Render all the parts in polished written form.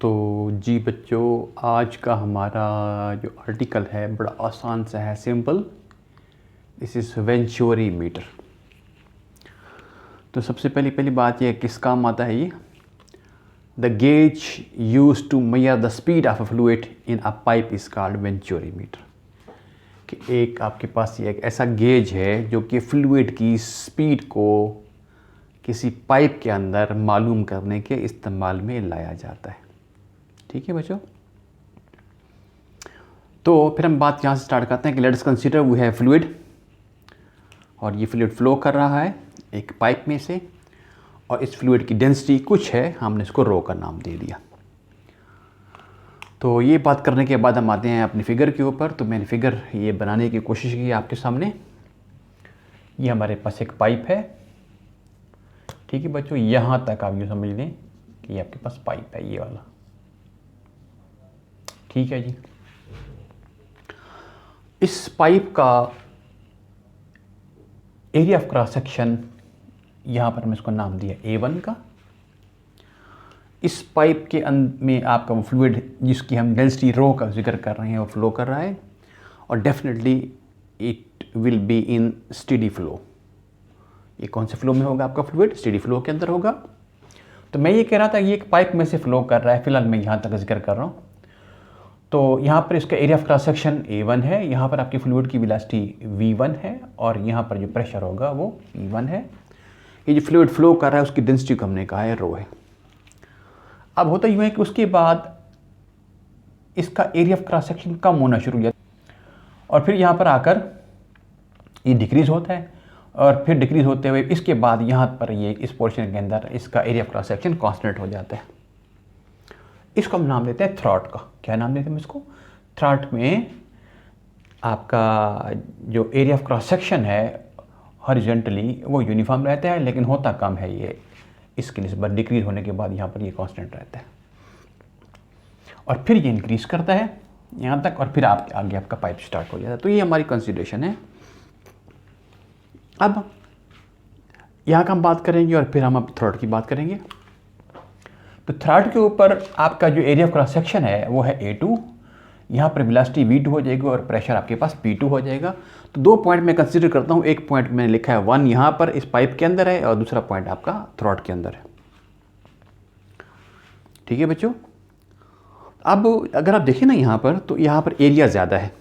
तो जी बच्चों, आज का हमारा जो आर्टिकल है बड़ा आसान सा है, simple. This is venturi meter. तो सबसे पहली बात यह किस काम आता है ये? The gauge used to measure the speed of a fluid in a pipe is called venturi meter. कि एक आपके पास ये एक ऐसा गेज है जो कि फ्लूइड की स्पीड को किसी पाइप के अंदर मालूम करने के इस्तेमाल में लाया जाता है। ठीक है बच्चों, तो फिर हम बात यहाँ से स्टार्ट करते हैं कि let's consider we have fluid, और ये फ्लूइड फ्लो कर रहा है एक पाइप में से, और इस फ्लूइड की डेंसिटी कुछ है, हमने इसको रो का नाम दे दिया। तो ये बात करने के बाद हम आते हैं अपनी फिगर के ऊपर। तो मैंने फिगर ये बनाने की कोशिश की आपके सामने। ये हमारे पास एक पाइप है, ठीक है बच्चों, यहाँ तक आप यूँ समझ लें कि ये आपके पास पाइप है, ये वाला। ठीक है जी। इस पाइप का एरिया ऑफ क्रॉस सेक्शन, यहाँ पर मैं इसको नाम दिया A1 का। इस पाइप के में आपका वो फ्लूइड जिसकी हम डेंसिटी रो का जिक्र कर रहे हैं वो फ्लो कर रहा है, और definitely it will be in steady flow. ये कौन से फ्लो में होगा आपका फ्लूइड? स्टेडी फ्लो के अंदर होगा। तो मैं ये कह रहा था ये एक पाइप में से फ्लो कर रहा है, फिलहाल मैं यहाँ तक जिक्र कर रहा हूँ। तो यहाँ पर इसका area of cross section A1 है, यहाँ पर आपकी फ्लूइड की वेलोसिटी V1 है, और यहाँ पर जो प्रेशर होगा वो P1 है। ये जो फ्लूइड फ्लो कर रहा है उसकी डेंसिटी को हमने कहा है रो है। अब होता यूँ है कि उसके बाद इसका एरिया ऑफ क्रॉस सेक्शन कम होना शुरू हो जाता है, और फिर यहाँ पर आकर ये डिक्रीज़ होता है, और फिर डिक्रीज़ होते हुए इसके बाद यहाँ पर ये इस पोर्शन के अंदर इसका area of cross section constant हो जाता है। इसको हम नाम देते हैं थ्रॉट का। क्या नाम देते हैं इसको? थ्रॉट में आपका जो एरिया ऑफ क्रॉस सेक्शन है हॉरिजॉन्टली वो यूनिफॉर्म रहता है, लेकिन होता कम है ये, इसकी निस्बत डिक्रीज होने के बाद यहाँ पर ये कांस्टेंट रहता है, और फिर ये इंक्रीज करता है यहाँ तक, और फिर आपके आगे आपका पाइप स्टार्ट हो जाता है। तो ये हमारी कंसीडरेशन है। अब यहाँ का हम बात करेंगे और फिर हम अब थ्रॉट की बात करेंगे। तो थ्रॉट के ऊपर आपका जो एरिया ऑफ क्रॉस सेक्शन है वो है A2, यहाँ पर वेलोसिटी V2 हो जाएगी, और प्रेशर आपके पास P2 हो जाएगा। तो दो पॉइंट मैं कंसीडर करता हूँ। एक पॉइंट मैंने लिखा है 1 यहाँ पर इस पाइप के अंदर है, और दूसरा पॉइंट आपका थ्रॉट के अंदर है। ठीक है बच्चों। अब अगर आप देखें ना यहाँ पर, तो यहाँ पर एरिया ज़्यादा है,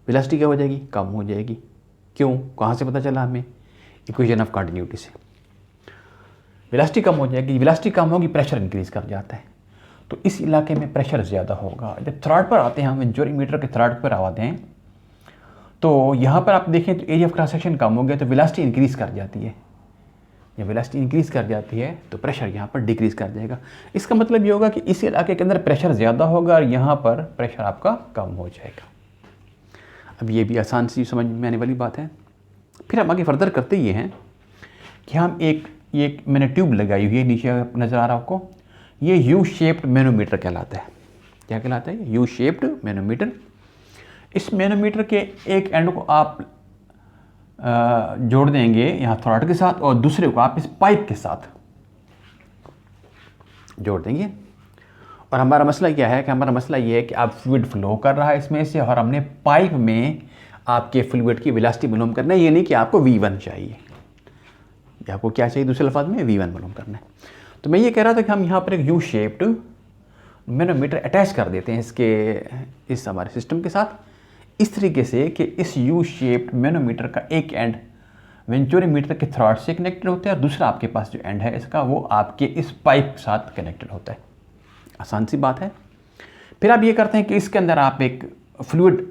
वेलोसिटी क्या हो जाएगी? कम हो जाएगी। क्यों? कहाँ से पता चला हमें? इक्वेशन ऑफ कंटिन्यूटी से। वेलोसिटी कम हो जाएगी, वेलोसिटी कम होगी, प्रेशर इंक्रीज कर जाता है, तो इस इलाके में प्रेशर ज़्यादा होगा। जब थ्रॉट पर आते हैं, हम वेंचुरी मीटर के थ्रॉट पर आते हैं, तो यहाँ पर आप देखें तो एरिया ऑफ क्रॉस सेक्शन कम हो गया, तो वेलोसिटी इंक्रीज कर जाती है। जब वेलोसिटी इंक्रीज कर जाती है तो प्रेशर यहाँ पर डिक्रीज कर जाएगा। इसका मतलब ये होगा कि इस इलाके के अंदर प्रेशर ज़्यादा होगा, और यहाँ पर प्रेशर आपका कम हो जाएगा। अब ये भी आसान सी समझ में आने वाली बात है। फिर हम आगे फर्दर करते ये हैं कि हम ये मैंने ट्यूब लगाई हुई है, नीचे नज़र आ रहा है आपको, ये यू शेप्ड मैनोमीटर कहलाता है। क्या कहलाता है? U shaped manometer. इस मैनोमीटर के एक एंड को आप जोड़ देंगे यहाँ थ्रॉट के साथ, और दूसरे को आप इस पाइप के साथ जोड़ देंगे। और हमारा मसला क्या है? कि हमारा मसला ये है कि आप फ्लूइड फ्लो कर रहा है इसमें से, और हमने पाइप में आपके फ्लूइड की वेलोसिटी मालूम करना है। ये नहीं कि आपको V1 चाहिए, आपको क्या चाहिए? दूसरे लफ्ज़ में V1 मालूम करना है। तो मैं ये कह रहा था कि हम यहाँ पर एक यू शेप्ड मैनोमीटर अटैच कर देते हैं इस हमारे सिस्टम के साथ, इस तरीके से कि इस यू शेप्ड मैनोमीटर का एक एंड वेंचुरी मीटर के थ्रॉट से कनेक्टेड होता है, और दूसरा आपके पास जो एंड है इसका वो आपके इस पाइप के साथ कनेक्टेड होता है। आसान सी बात है। फिर आप ये करते हैं कि इसके अंदर आप एक फ्लूइड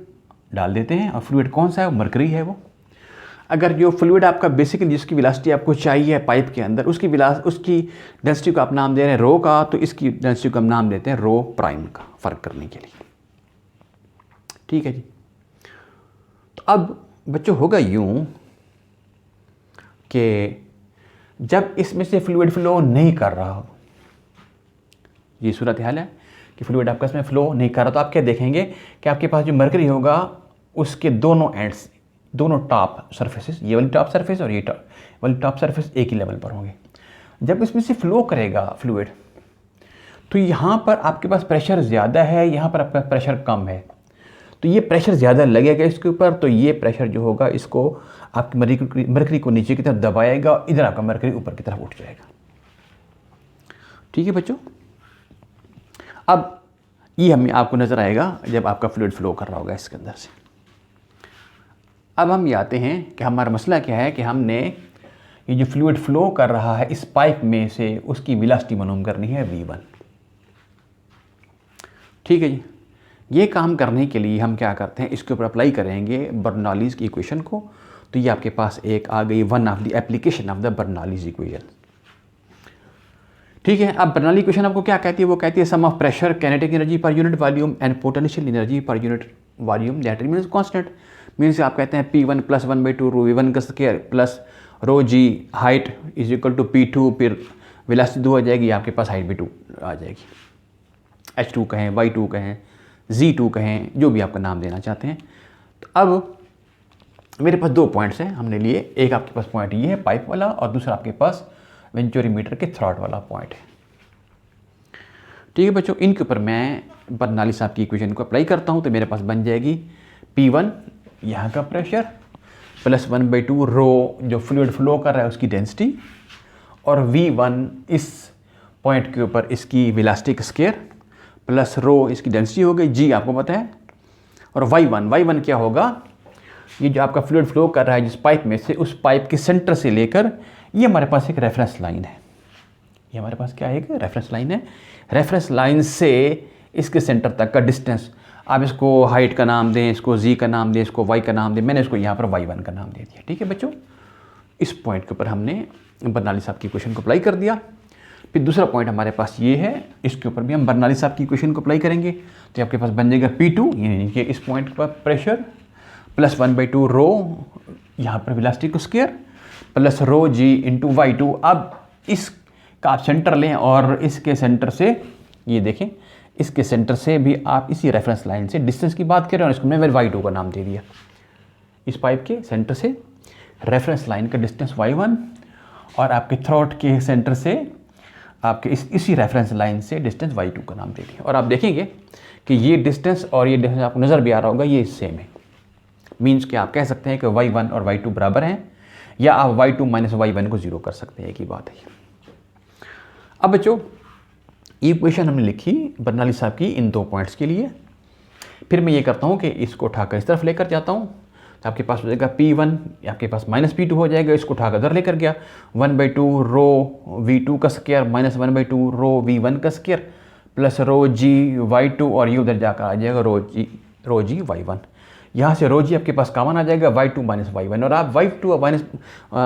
डाल देते हैं, और फ्लूइड कौन सा है? वो मरकरी है। वो अगर जो फ्लूइड आपका बेसिकली जिसकी वेलोसिटी आपको चाहिए पाइप के अंदर, उसकी डेंसिटी को आप नाम दे रहे हैं रो का, तो इसकी डेंसिटी को हम नाम देते हैं रो प्राइम का, फ़र्क करने के लिए। ठीक है जी। तो अब बच्चों होगा यूं कि जब इसमें से फ्लूइड फ्लो नहीं कर रहा हो, ये सूरत हाल है कि फ्लूइड आपका इसमें फ्लो नहीं कर रहा, तो आप क्या देखेंगे कि आपके पास जो मरकरी होगा उसके दोनों एंड्स, दोनों टॉप सरफेसेस, ये वाली टॉप सरफेस और ये वाली टॉप सरफेस एक ही लेवल पर होंगे। जब इसमें से फ्लो करेगा फ्लूइड, तो यहाँ पर आपके पास प्रेशर ज़्यादा है, यहाँ पर आपका प्रेशर कम है, तो ये प्रेशर ज़्यादा लगेगा इसके ऊपर, तो ये प्रेशर जो होगा इसको आपकी मरकरी को नीचे की तरफ दबाएगा, इधर आपका मरकरी ऊपर की तरफ उठ जाएगा। ठीक है बच्चों, अब ये हमें आपको नज़र आएगा जब आपका फ्लूइड फ्लो कर रहा होगा इसके अंदर से। अब हम ये आते हैं कि हमारा मसला क्या है कि हमने ये जो फ्लूइड फ्लो कर रहा है इस पाइप में से उसकी वेलोसिटी मालूम करनी है v1। ठीक है जी, ये काम करने के लिए हम क्या करते हैं, इसके ऊपर अप्लाई करेंगे बर्नौलीज़ की इक्वेशन को। तो ये आपके पास एक आ गई one of the application of the Bernoulli's equation. ठीक है, अब बर्नौली इक्वेशन आपको क्या कहती है, वो कहती है sum of pressure, kinetic energy per unit volume and potential energy per unit volume that remains constant. Means आप कहते हैं P1 + 1/2 रो V1 का square plus rho g height is equal to P2, फिर वेलोसिटी 2 आ जाएगी, आपके पास height भी 2 आ जाएगी। H2 कहें, Y2 कहें, Z2 कहें, जो भी आपका नाम देना चाहते हैं। तो अब मेरे पास 2 पॉइंट्स हैं हमने लिए, एक आपके पास पॉइंट ये है पाइप वाला और दूसरा आपके पास वेंचुरीमीटर के थ्रॉट वाला पॉइंट है। ठीक है बच्चों, इनके ऊपर मैं बर्नौली साहब की इक्वेशन को अप्लाई करता हूँ, तो मेरे पास बन जाएगी P1 यहाँ का प्रेशर प्लस 1/2 रो जो फ्लूइड फ्लो कर रहा है उसकी डेंसिटी, और V1 इस पॉइंट के ऊपर इसकी वेलोसिटी स्क्वायर प्लस रो इसकी डेंसिटी हो गई, जी आपको पता है, और Y1 क्या होगा, ये जो आपका फ्लूइड फ्लो कर रहा है जिस पाइप में से, उस पाइप के सेंटर से लेकर ये हमारे पास एक रेफरेंस लाइन है। ये हमारे पास क्या है, एक रेफरेंस लाइन है। रेफरेंस लाइन से इसके सेंटर तक का डिस्टेंस, आप इसको हाइट का नाम दें, इसको जी का नाम दें, इसको वाई का नाम दें, मैंने इसको यहाँ पर Y1 का नाम दे दिया। ठीक है बच्चों, इस पॉइंट के ऊपर हमने बर्नौली साहब की इक्वेशन को अप्लाई कर दिया। फिर दूसरा पॉइंट हमारे पास ये है, इसके ऊपर भी हम बर्नौली साहब की इक्वेशन को अप्लाई करेंगे, तो आपके पास बन जाएगा P2, यानी कि इस पॉइंट पर प्रेशर प्लस 1/2 रो यहाँ पर वेलोसिटी को स्क्वायर प्लस रो जी इंटू Y2। अब इसका आप सेंटर लें और इसके सेंटर से, ये देखें, इसके सेंटर से भी आप इसी रेफरेंस लाइन से डिस्टेंस की बात करें और इसको मैंने Y2 का नाम दे दिया। इस पाइप के सेंटर से रेफरेंस लाइन का डिस्टेंस Y1 और आपके थ्रॉट के सेंटर से आपके इसी रेफरेंस लाइन से डिस्टेंस Y2 का नाम दे दिया। और आप देखेंगे कि ये डिस्टेंस और ये डिस्टेंस आपको नज़र भी आ रहा होगा, ये सेम है। मीन्स कि आप कह सकते हैं कि Y1 और Y2 बराबर हैं, या आप Y2 - Y1 को 0 कर सकते हैं, एक ही बात है। अब बच्चों, ये इक्वेशन हमने लिखी बर्नौली साहब की इन 2 पॉइंट्स के लिए। फिर मैं ये करता हूँ कि इसको उठाकर इस तरफ लेकर जाता हूँ, तो आपके पास हो जाएगा P1, आपके पास -P2 हो जाएगा, इसको उठाकर इधर लेकर गया 1/2 रो V2 का स्क्वायर माइनस 1/2 रो V1 का स्क्वायर प्लस रो जी Y2, और ये उधर जाकर आ जाएगा रो जी Y1। यहाँ से रो जी आपके पास कॉमन आ जाएगा, Y2 - Y1, और आप Y2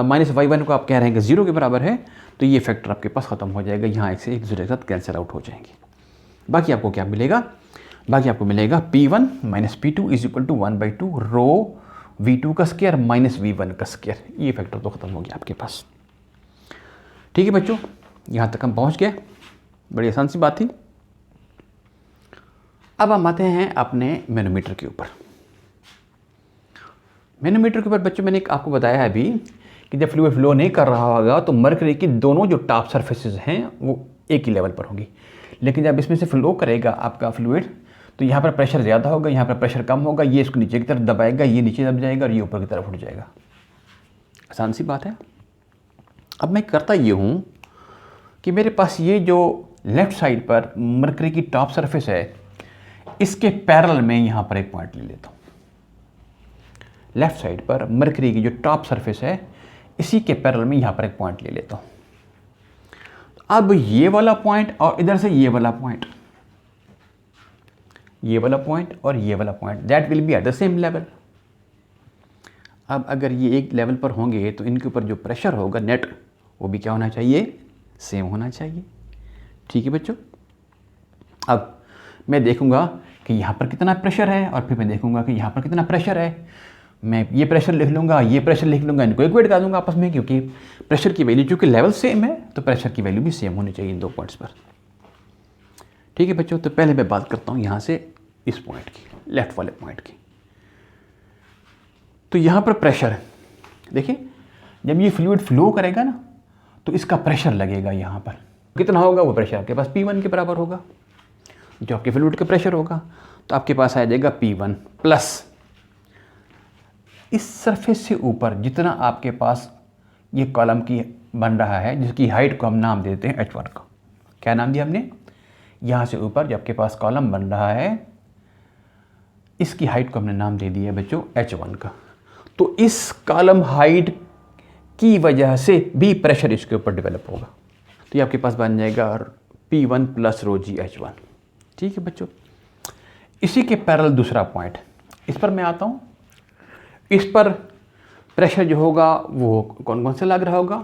माइनस Y1 को आप कह रहे हैं कि 0 के बराबर है, तो ये फैक्टर आपके पास ख़त्म हो जाएगा, यहाँ एक से एक दूसरे के साथ कैंसिल आउट हो जाएंगे। बाकी आपको क्या मिलेगा, बाकी आपको मिलेगा P1 - P2 is equal to 1/2 rho V2 का स्क्वायर माइनस V1 का स्क्वायर। ये फैक्टर तो ख़त्म हो गया आपके पास। ठीक है बच्चों, यहाँ तक हम पहुँच गए, बड़ी आसान सी बात थी। अब हम आते हैं अपने मैनोमीटर के ऊपर। मैनोमीटर के ऊपर बच्चों मैंने आपको बताया है अभी कि जब फ्लूइड फ्लो नहीं कर रहा होगा तो मरकरी की दोनों जो टॉप सरफेसेस हैं वो एक ही लेवल पर होंगी, लेकिन जब इसमें से फ्लो करेगा आपका फ्लूइड तो यहाँ पर प्रेशर ज़्यादा होगा, यहाँ पर प्रेशर कम होगा, ये इसको नीचे की तरफ दबाएगा, ये नीचे दब जाएगा और ये ऊपर की तरफ उठ जाएगा। आसान सी बात है। अब मैं करता ये हूँ कि मेरे पास ये जो लेफ़्ट साइड पर मरकरी की टॉप सरफेस है, इसके पैरेलल में यहाँ पर एक पॉइंट ले लेता हूँ। लेफ़्ट साइड पर मरकरी की जो टॉप सरफेस है, इसी के पैरेलल में यहाँ पर एक पॉइंट ले लेता हूँ। अब ये वाला पॉइंट और इधर से ये वाला पॉइंट, ये वाला पॉइंट और ये वाला point, that will be at the same level. अब अगर ये एक लेवल पर होंगे तो इनके ऊपर जो प्रेशर होगा नेट, वो भी क्या होना चाहिए, सेम होना चाहिए। ठीक है बच्चों, अब मैं देखूंगा कि यहाँ पर कितना प्रेशर है और फिर मैं देखूंगा कि यहाँ पर कितना प्रेशर है। मैं ये प्रेशर लिख लूँगा, ये प्रेशर लिख लूँगा, इनको इक्वेट कर दूँगा आपस में, क्योंकि प्रेशर की वैल्यू चूँकि लेवल सेम है तो प्रेशर की वैल्यू भी सेम होनी चाहिए इन 2 पॉइंट्स पर। ठीक है बच्चों, तो पहले मैं बात करता हूँ यहाँ से इस पॉइंट की, लेफ्ट वाले पॉइंट की। तो यहाँ पर प्रेशर है, देखिए जब ये फ्लूइड फ्लो करेगा ना तो इसका प्रेशर लगेगा यहाँ पर, कितना होगा वो प्रेशर आपके पास P1 के बराबर होगा, जो आपके फ्लूइड का प्रेशर होगा। तो आपके पास आ जाएगा P1 प्लस इस सरफेस से ऊपर जितना आपके पास ये कॉलम की बन रहा है, जिसकी हाइट को हम नाम देते हैं H1 का। क्या नाम दिया हमने? यहाँ से ऊपर जो आपके पास कॉलम बन रहा है, इसकी हाइट को हमने नाम दे दिया बच्चों H1 का। तो इस कॉलम हाइट की वजह से भी प्रेशर इसके ऊपर डेवलप होगा। तो ये आपके पास बन जाएगा P1 प्लस रो जी H1। ठीक है बच्चों, इसी के पैरेलल दूसरा पॉइंट, इस पर मैं आता हूँ। इस पर प्रेशर जो होगा वो कौन कौन से लग रहा होगा?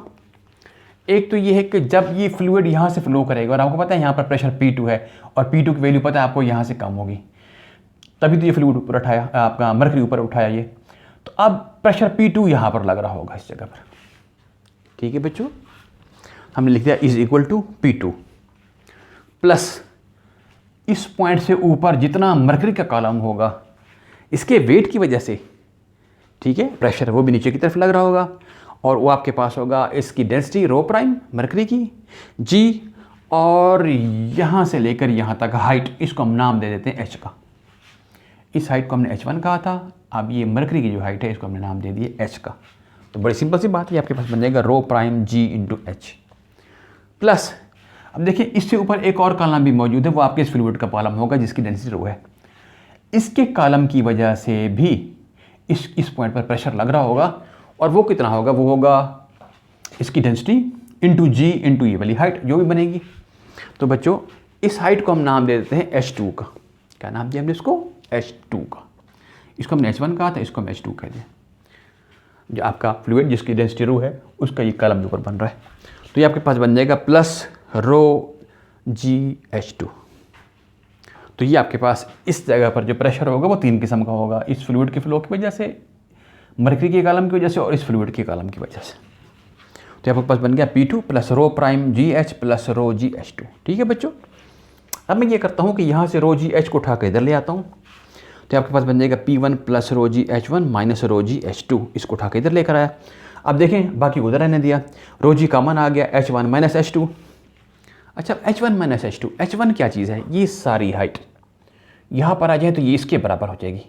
एक तो ये है कि जब ये फ्लूइड यहाँ से फ्लो करेगा, और आपको पता है यहाँ पर प्रेशर P2 है और P2 की वैल्यू पता है आपको यहाँ से कम होगी, तभी तो ये फ्लूइड ऊपर उठाया, आपका मरकरी ऊपर उठाया ये। तो अब प्रेशर P2 यहाँ पर लग रहा होगा इस जगह पर। ठीक है बच्चों, हमने लिख दिया is equal to P2 plus इस पॉइंट से ऊपर जितना मरकरी का कॉलम होगा, इसके वेट की वजह से, ठीक है, प्रेशर वो भी नीचे की तरफ लग रहा होगा, और वो आपके पास होगा इसकी डेंसिटी रो प्राइम मरकरी की G, और यहाँ से लेकर यहाँ तक हाइट, इसको हम नाम दे देते हैं H का। इस हाइट को हमने H1 कहा था, अब ये मरकरी की जो हाइट है इसको हमने नाम दे दिया H का। तो बड़ी सिंपल सी बात है, आपके पास बन जाएगा rho prime G into H plus, अब देखिए इससे ऊपर एक और कॉलम भी मौजूद है, वो आपके इस फ्लूइड का कॉलम होगा जिसकी डेंसिटी रो है। इसके कॉलम की वजह से भी इस पॉइंट पर प्रेशर लग रहा होगा, और वो कितना होगा? वो होगा इसकी डेंसिटी इंटू G इंटू ये वाली हाइट जो भी बनेगी। तो बच्चों इस हाइट को हम नाम दे देते हैं H2 का। क्या नाम दिया हमने इसको? H2 का। इसको हमने H1 कहा था, इसको हम H2 कह दिया। जो आपका फ्लूइड जिसकी डेंसिटी रो है उसका ये कॉलम ऊपर बन रहा है। तो ये आपके पास बन जाएगा प्लस रो GH2। तो ये आपके पास इस जगह पर जो प्रेशर होगा वो 3 किस्म का होगा, इस फ्लूइड के फ्लो की वजह से, मरकरी के कॉलम की वजह से, और इस फ्लूइड के कॉलम की वजह से। तो आपके पास बन गया P2 plus rho prime GH plus रो GH2। ठीक है बच्चों, अब मैं ये करता हूँ कि यहाँ से रो GH को उठा कर इधर ले आता हूँ। तो आपके पास बन जाएगा P1 प्लस रो GH1 माइनस रो GH2, इसको उठा के इधर लेकर आया। अब देखें बाकी उधर रहने दिया, रो G कॉमन आ गया, H1 माइनस H2। अच्छा, H1 माइनस H2, H1 क्या चीज़ है? ये सारी हाइट यहाँ पर आ जाए तो ये इसके बराबर हो जाएगी।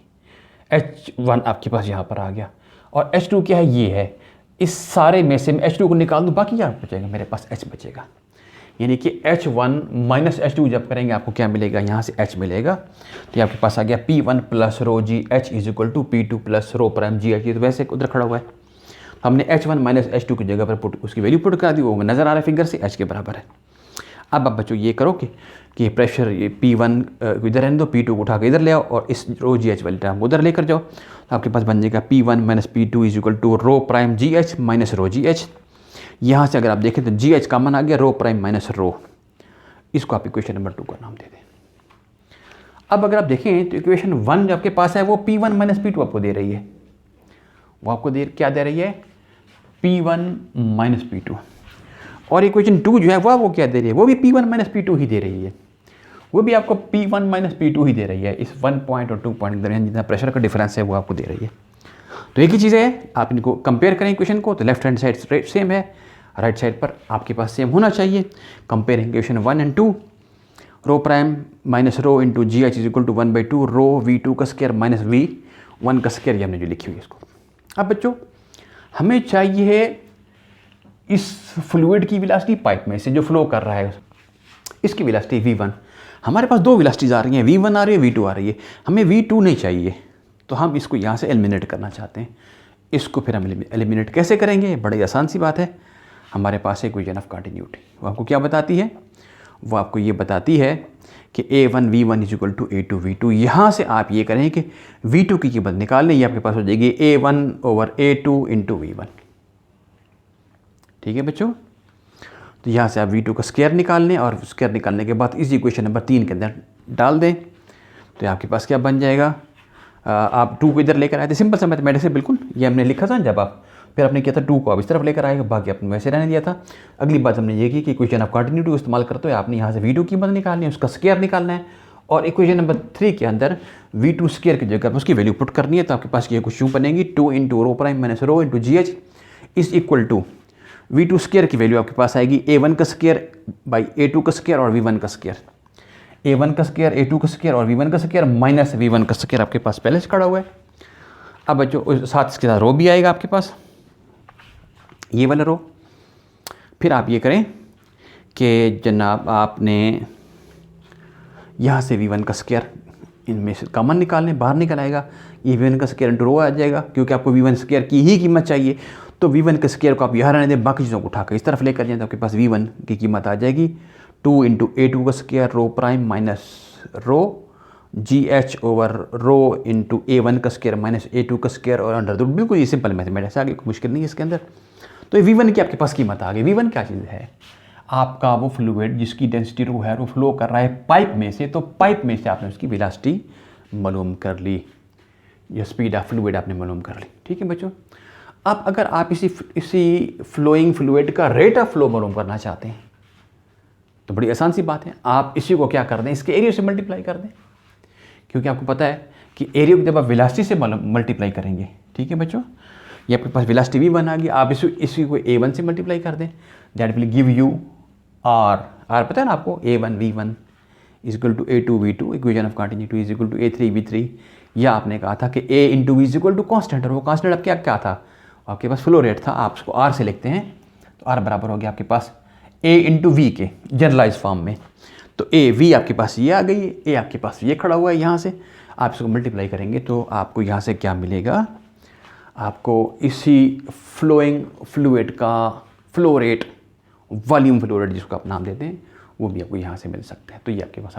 H1 आपके पास यहाँ पर आ गया, और H2 क्या है? ये है। इस सारे में से मैं H2 को निकाल दूँ, बाकी क्या बचेगा? मेरे पास H बचेगा। यानी कि H1 माइनस H2 जब करेंगे आपको क्या मिलेगा? यहाँ से H मिलेगा। तो ये आपके पास आ गया P1 plus rho GH is equal to P2 plus rho prime GH। ये तो वैसे उधर खड़ा हुआ है, हमने H1 माइनस H2 की जगह पर उसकी वैल्यू पुट कर दी, वो नज़र आ रहा है फिगर से, H के बराबर है। अब आप बच्चों ये करो कि प्रेशर ये P1 इधर रहने दो, P2 को उठा के इधर ले आओ, और इस रो GH वाली टर्म उधर लेकर जाओ। तो आपके पास बन जाएगा P1 minus P2 is equal to rho prime GH minus rho GH। यहाँ से अगर आप देखें तो GH कॉमन आ गया, रो प्राइम माइनस रो, इसको आप इक्वेशन नंबर 2 का नाम दे दें। अब अगर आप देखें तो इक्वेशन 1 जो आपके पास है वो P1 माइनस P2 आपको दे रही है, वो आपको क्या दे रही है? P1 minus P2। और इक्वेशन 2 जो है वो क्या दे रही है? वो भी P1 माइनस P2 ही दे रही है, वो भी आपको P1 माइनस P2 ही दे रही है। इस 1 पॉइंट और 2 पॉइंट के दरमियान जितना प्रेशर का डिफरेंस है वो आपको दे रही है। तो एक ही चीज़ है, आप इनको कंपेयर करें इक्वेशन को, तो लेफ्ट हैंड साइड सेम है, राइट साइड पर आपके पास सेम होना चाहिए। Comparing equation 1 and 2, rho prime minus rho into GH is equal to 1/2 rho V2 का स्क्वायर माइनस V1 का स्क्वायर, ये हमने जो लिखी हुई है इसको। अब बच्चों हमें चाहिए इस फ्लूइड की वेलोसिटी, पाइप में से जो फ्लो कर रहा है इसकी वेलोसिटी V1। हमारे पास 2 वेलोसिटीज आ रही हैं, V1 आ रही है, V2 आ रही है। हमें V2 नहीं चाहिए, तो हम इसको यहाँ से एलिमिनेट करना चाहते हैं। इसको फिर हम एलिमिनेट कैसे करेंगे? बड़ी आसान सी बात है, हमारे पास है इक्वेशन ऑफ कंटिन्यूटी। वो आपको क्या बताती है? वो आपको ये बताती है कि A1 V1 is equal to A2 V2। यहाँ से आप ये करें कि V2 की कीमत निकाल लें, ये आपके पास हो जाएगी A1 over A2 into V1। ठीक है बच्चों, तो यहाँ से आप V2 का स्क्वायर निकाल लें, और स्क्वायर निकालने के बाद इस इक्वेशन नंबर 3 के अंदर डाल दें। तो आपके पास क्या बन जाएगा? आप 2 को इधर लेकर आए थे, सिंपल सा मैथमेटिक्स है बिल्कुल, ये हमने लिखा था जब आप, फिर आपने किया था 2 को आप इस तरफ लेकर आएगा, बाकी आपने वैसे रहने दिया था। अगली बात हमने ये की कि इक्वेशन ऑफ कंटिन्यूटी को इस्तेमाल करते हुए आपने यहाँ से V2 की कीमत निकालनी है, उसका स्क्वायर निकालना है, और इक्वेशन नंबर 3 के अंदर V2 स्क्वायर की जगह पर उसकी वैल्यू पुट करनी है। तो आपके पास ये कुछ यूँ बनेगी 2 into rho prime minus rho into GH is equal to V2 square की वैल्यू आपके पास आएगी A1 का स्क्वायर बाई A2 का स्क्वायर और V1 का स्क्वायर। A1 का स्क्वायर, A2 का स्क्वायर और V1 का स्क्वायर माइनस V1 का स्क्वायर आपके पास पहले से खड़ा हुआ है। अब बच्चों साथ इसके साथ रो भी आएगा आपके पास, ये वाला रो। फिर आप ये करें कि जनाब आपने यहाँ से V1 का स्क्वायर इनमें से कॉमन निकालें, बाहर निकल आएगा, ये V1 का स्क्वायर इंटू रो आ जाएगा, क्योंकि आपको V1 स्क्वायर की ही कीमत चाहिए। तो V1 के स्क्वायर को आप यहाँ रहने दें, बाकी चीज़ों को उठाकर इस तरफ लेकर जाएं तो आपके पास V1 की कीमत आ जाएगी 2 इंटू A2 का square rho prime minus rho GH over rho into A1 का स्क्वायर माइनस A2 का स्क्वायर और अंडर रूट। बिल्कुल ये सिंपल मैथमेटिक्स है, आगे कोई मुश्किल नहीं है इसके अंदर। तो ये V1 की आपके पास कीमत आ गई। V1 क्या चीज़ है? आपका वो फ्लूइड जिसकी डेंसिटी रो है, वो फ्लो कर रहा है पाइप में से, तो पाइप में से आपने उसकी वेलोसिटी मालूम कर ली, या स्पीड ऑफ फ्लूइड आपने मालूम कर ली। ठीक है बच्चों। अब अगर आप इसी फ्लोइंग फ्लूइड का रेट ऑफ फ्लो मालूम करना चाहते हैं तो बड़ी आसान सी बात है, आप इसी को क्या कर दें, इसके एरिया से मल्टीप्लाई कर दें, क्योंकि आपको पता है कि एरिया को जब आप वेलोसिटी से मल्टीप्लाई करेंगे, ठीक है बच्चों, ये आपके पास वेलोसिटी V1 आ गई, आप इसी को A1 से मल्टीप्लाई कर दें, that will give you R पता है ना आपको, A1 V1 is equal to A2 V2, equation of continuity is equal to A3 V3, या आपने कहा था कि A इंटू V is equal to constant, और वो कॉन्स्टेंट अब क्या था, आपके पास फ्लो रेट था, आप उसको R से लिखते हैं, तो R बराबर हो गया आपके पास A इंटू V के जनरलाइज फॉर्म में। तो V आपके पास ये आ गई, A आपके पास ये खड़ा हुआ है, यहाँ से आप इसको मल्टीप्लाई करेंगे तो आपको यहाँ से क्या मिलेगा, आपको इसी फ्लोइंग फ्लूइड का flow rate, volume flow rate जिसको आप नाम देते हैं, वो भी आपको यहाँ से मिल सकते हैं। तो ये आपके पास